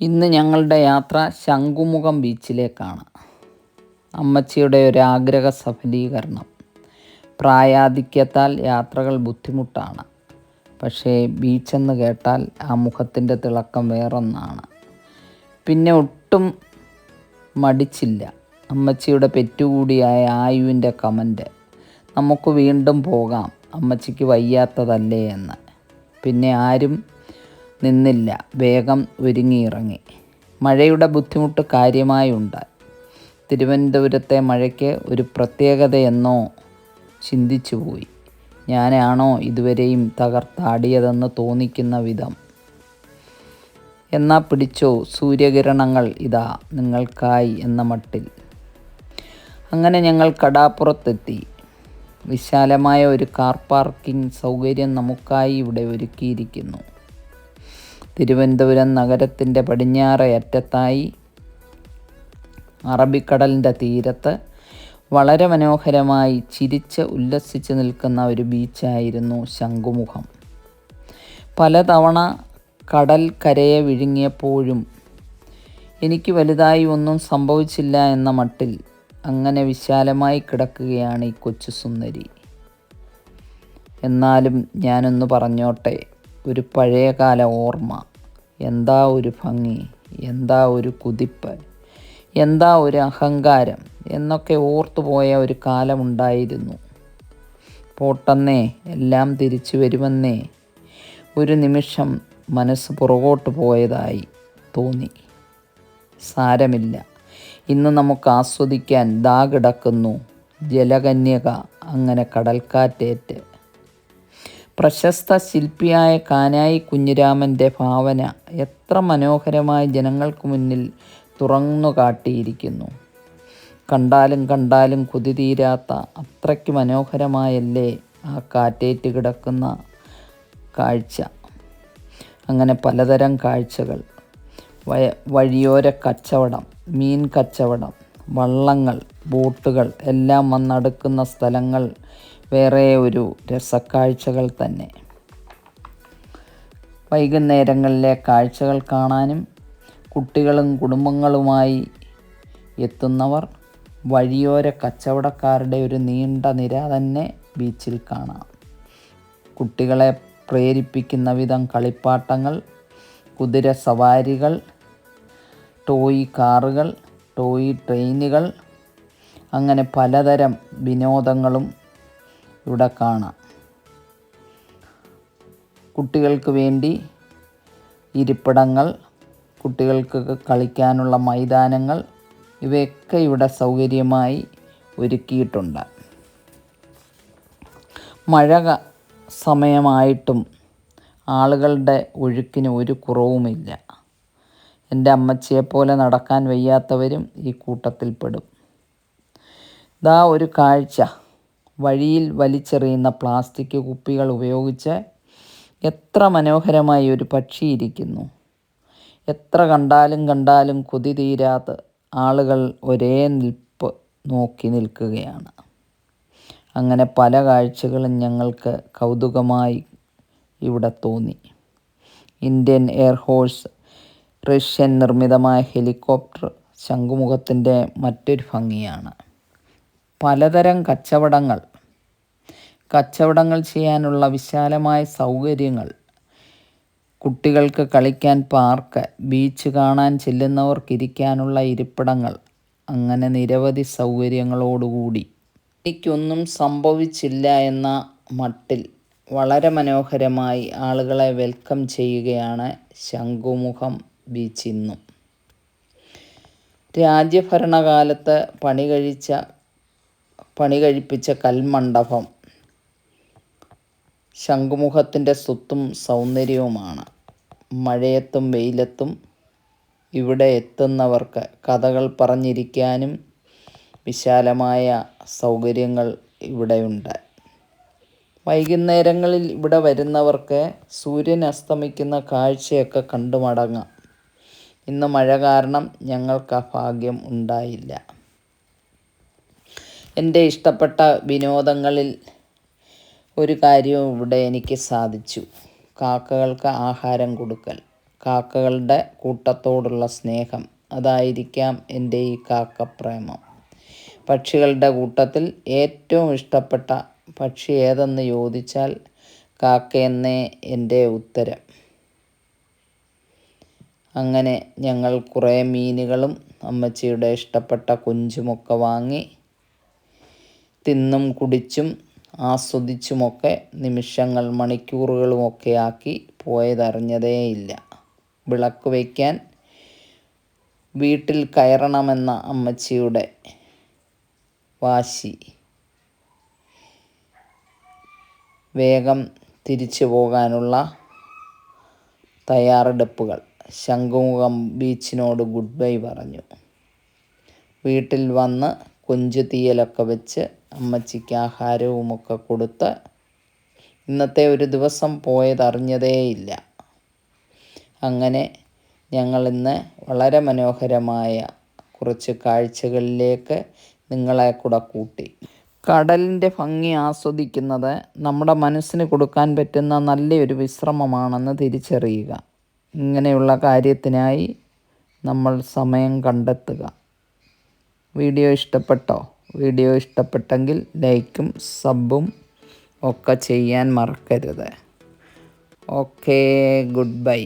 ഇന്ന് ഞങ്ങളുടെ യാത്ര ശംഖുമുഖം ബീച്ചിലേക്കാണ്. അമ്മച്ചിയുടെ ഒരു ആഗ്രഹ സഫലീകരണം. പ്രായാധിക്യത്താൽ യാത്രകൾ ബുദ്ധിമുട്ടാണ്. പക്ഷേ ബീച്ചെന്ന് കേട്ടാൽ ആ മുഖത്തിൻ്റെ തിളക്കം വേറൊന്നാണ്. പിന്നെ ഒട്ടും മടിച്ചില്ല. അമ്മച്ചിയുടെ പെറ്റുകൂടിയായ ആയുവിൻ്റെ കമൻറ്റ്, നമുക്ക് വീണ്ടും പോകാം, അമ്മച്ചിക്ക് വയ്യാത്തതല്ലേ എന്ന്. പിന്നെ ആരും നിന്നില്ല, വേഗം ഒരുങ്ങിയിറങ്ങി. മഴയുടെ ബുദ്ധിമുട്ട് കാര്യമായുണ്ട്. തിരുവനന്തപുരത്തെ മഴയ്ക്ക് ഒരു പ്രത്യേകതയെന്നോ ചിന്തിച്ചുപോയി. ഞാനാണോ ഇതുവരെയും തകർത്താടിയതെന്ന് തോന്നിക്കുന്ന വിധം. എന്നാ പിടിച്ചോ, സൂര്യകിരണങ്ങൾ ഇതാ നിങ്ങൾക്കായി എന്ന മട്ടിൽ. അങ്ങനെ ഞങ്ങൾ കടാപ്പുറത്തെത്തി. വിശാലമായ ഒരു കാർ പാർക്കിംഗ് സൗകര്യം നമുക്കായി ഇവിടെ ഒരുക്കിയിരിക്കുന്നു. തിരുവനന്തപുരം നഗരത്തിൻ്റെ പടിഞ്ഞാറേ അറ്റത്തായി അറബിക്കടലിൻ്റെ തീരത്ത് വളരെ മനോഹരമായി ചിരിച്ച് ഉല്ലസിച്ച് നിൽക്കുന്ന ഒരു ബീച്ചായിരുന്നു ശംഖുമുഖം. പലതവണ കടൽ കരയെ വിഴുങ്ങിയപ്പോഴും എനിക്ക് വലുതായി ഒന്നും സംഭവിച്ചില്ല എന്ന മട്ടിൽ അങ്ങനെ വിശാലമായി കിടക്കുകയാണ് ഈ കൊച്ചു സുന്ദരി. എന്നാലും ഞാനൊന്ന് പറഞ്ഞോട്ടെ, ഒരു പഴയകാല ഓർമ്മ. എന്താ ഒരു ഭംഗി, എന്താ ഒരു കുതിപ്പ്, എന്താ ഒരു അഹങ്കാരം എന്നൊക്കെ ഓർത്തുപോയ ഒരു കാലമുണ്ടായിരുന്നു. പോട്ടെന്നേ, എല്ലാം തിരിച്ചു വരുമെന്നേ. ഒരു നിമിഷം മനസ്സ് പുറകോട്ട് പോയതായി തോന്നി. സാരമില്ല, ഇന്ന് നമുക്ക് ആസ്വദിക്കാൻ ദാ കിടക്കുന്നു ജലകന്യക. അങ്ങനെ കടൽക്കാറ്റേറ്റ് പ്രശസ്ത ശില്പിയായ കാനായി കുഞ്ഞിരാമൻ്റെ ഭാവന എത്ര മനോഹരമായി ജനങ്ങൾക്ക് മുന്നിൽ തുറന്നു കാട്ടിയിരിക്കുന്നു. കണ്ടാലും കണ്ടാലും കൊതി തീരാത്ത അത്രയ്ക്ക് മനോഹരമായല്ലേ ആ കാറ്റേറ്റ് കിടക്കുന്ന കാഴ്ച. അങ്ങനെ പലതരം കാഴ്ചകൾ. വഴിയോര കച്ചവടം, മീൻ കച്ചവടം, വള്ളങ്ങൾ, ബോട്ടുകൾ എല്ലാം വന്നടുക്കുന്ന സ്ഥലങ്ങൾ വേറെ ഒരു രസക്കാഴ്ചകൾ തന്നെ. വൈകുന്നേരങ്ങളിലെ കാഴ്ചകൾ കാണാനും കുട്ടികളും കുടുംബങ്ങളുമായി എത്തുന്നവർ, വഴിയോര കച്ചവടക്കാരുടെ ഒരു നീണ്ട നിര തന്നെ ബീച്ചിൽ കാണാം. കുട്ടികളെ പ്രേരിപ്പിക്കുന്ന വിധം കളിപ്പാട്ടങ്ങൾ, കുതിര സവാരികൾ, ടോയ് കാറുകൾ, ടോയ് ട്രെയിനുകൾ, അങ്ങനെ പലതരം വിനോദങ്ങളും ഇവിടെ കാണാം. കുട്ടികൾക്ക് വേണ്ടി ഇരിപ്പിടങ്ങൾ, കുട്ടികൾക്ക് കളിക്കാനുള്ള മൈതാനങ്ങൾ, ഇവയൊക്കെ ഇവിടെ സൗകര്യമായി ഒരുക്കിയിട്ടുണ്ട്. മഴ സമയമായിട്ടും ആളുകളുടെ ഒഴുക്കിന് ഒരു കുറവുമില്ല. എൻ്റെ അമ്മച്ചിയെപ്പോലെ നടക്കാൻ വയ്യാത്തവരും ഈ കൂട്ടത്തിൽപ്പെടും. ഇതാ ഒരു കാഴ്ച. വഴിയിൽ വലിച്ചെറിയുന്ന പ്ലാസ്റ്റിക് കുപ്പികൾ ഉപയോഗിച്ച് എത്ര മനോഹരമായി ഒരു പക്ഷി ഇരിക്കുന്നു. എത്ര കണ്ടാലും കണ്ടാലും കൊതി തീരാതെ ആളുകൾ ഒരേ നിൽപ്പ് നോക്കി നിൽക്കുകയാണ്. അങ്ങനെ പല കാഴ്ചകളും ഞങ്ങൾക്ക് കൗതുകമായി ഇവിടെ തോന്നി. ഇന്ത്യൻ എയർഫോഴ്സ് റഷ്യൻ നിർമ്മിതമായ ഹെലികോപ്റ്റർ ശംഖുമുഖത്തിൻ്റെ മറ്റൊരു ഭംഗിയാണ്. പലതരം കച്ചവടങ്ങൾ ചെയ്യാനുള്ള വിശാലമായ സൗകര്യങ്ങൾ, കുട്ടികൾക്ക് കളിക്കാൻ പാർക്ക്, ബീച്ച് കാണാൻ ചെല്ലുന്നവർക്കിരിക്കാനുള്ള ഇരിപ്പിടങ്ങൾ, അങ്ങനെ നിരവധി സൗകര്യങ്ങളോടുകൂടി എനിക്കൊന്നും സംഭവിച്ചില്ല എന്ന മട്ടിൽ വളരെ മനോഹരമായി ആളുകളെ വെൽക്കം ചെയ്യുകയാണ് ശംഖുമുഖം ബീച്ച് ഇന്നും. രാജ്യഭരണകാലത്ത് പണി കഴിപ്പിച്ച കൽമണ്ഡപം ശംഖുമുഖത്തിൻ്റെ സ്വത്തും സൗന്ദര്യവുമാണ്. മഴയത്തും വെയിലത്തും ഇവിടെ എത്തുന്നവർക്ക് കഥകൾ പറഞ്ഞിരിക്കാനും വിശാലമായ സൗകര്യങ്ങൾ ഇവിടെയുണ്ട്. വൈകുന്നേരങ്ങളിൽ ഇവിടെ വരുന്നവർക്ക് സൂര്യൻ അസ്തമിക്കുന്ന കാഴ്ചയൊക്കെ കണ്ടു മടങ്ങാം. ഇന്ന് മഴ കാരണം ഞങ്ങൾക്ക് ആ ഭാഗ്യം ഉണ്ടായില്ല. എൻ്റെ ഇഷ്ടപ്പെട്ട വിനോദങ്ങളിൽ ഒരു കാര്യവും ഇവിടെ എനിക്ക് സാധിച്ചു. കാക്കകൾക്ക് ആഹാരം കൊടുക്കൽ. കാക്കകളുടെ കൂട്ടത്തോടുള്ള സ്നേഹം. അതായിരിക്കാം എൻ്റെ ഈ കാക്കപ്രേമം. പക്ഷികളുടെ കൂട്ടത്തിൽ ഏറ്റവും ഇഷ്ടപ്പെട്ട പക്ഷി ഏതെന്ന് ചോദിച്ചാൽ കാക്കയെന്നേ എൻ്റെ ഉത്തരം. അങ്ങനെ ഞങ്ങൾ കുറേ മീനുകളും അമ്മച്ചിയുടെ ഇഷ്ടപ്പെട്ട കൊഞ്ചുമൊക്കെ വാങ്ങി തിന്നും കുടിച്ചും ആസ്വദിച്ചുമൊക്കെ നിമിഷങ്ങൾ മണിക്കൂറുകളുമൊക്കെ ആക്കി പോയതറിഞ്ഞതേയില്ല. വിളക്ക് വയ്ക്കാൻ വീട്ടിൽ കയറണമെന്ന അമ്മച്ചിയുടെ വാശി, വേഗം തിരിച്ചു പോകാനുള്ള തയ്യാറെടുപ്പുകൾ. ശംഖുമുഖം ബീച്ചിനോട് ഗുഡ് ബൈ പറഞ്ഞു. വീട്ടിൽ വന്ന് കൊഞ്ച് തീയലൊക്കെ വെച്ച് അമ്മച്ചിക്ക് ആഹാരവുമൊക്കെ കൊടുത്ത് ഇന്നത്തെ ഒരു ദിവസം പോയതറിഞ്ഞതേയില്ല. അങ്ങനെ ഞങ്ങളിന്ന് വളരെ മനോഹരമായ കുറച്ച് കാഴ്ചകളിലേക്ക് നിങ്ങളെ കൂടെ കൂട്ടി. കടലിൻ്റെ ഭംഗി ആസ്വദിക്കുന്നത് നമ്മുടെ മനസ്സിന് കൊടുക്കാൻ പറ്റുന്ന നല്ലൊരു വിശ്രമമാണെന്ന് തിരിച്ചറിയുക. ഇങ്ങനെയുള്ള കാര്യത്തിനായി നമ്മൾ സമയം കണ്ടെത്തുക. വീഡിയോ ഇഷ്ടപ്പെട്ടോ? വീഡിയോ ഇഷ്ടപ്പെട്ടെങ്കിൽ ലൈക്കും സബും ഒക്കെ ചെയ്യാൻ മറക്കരുത്. Okay, good bye.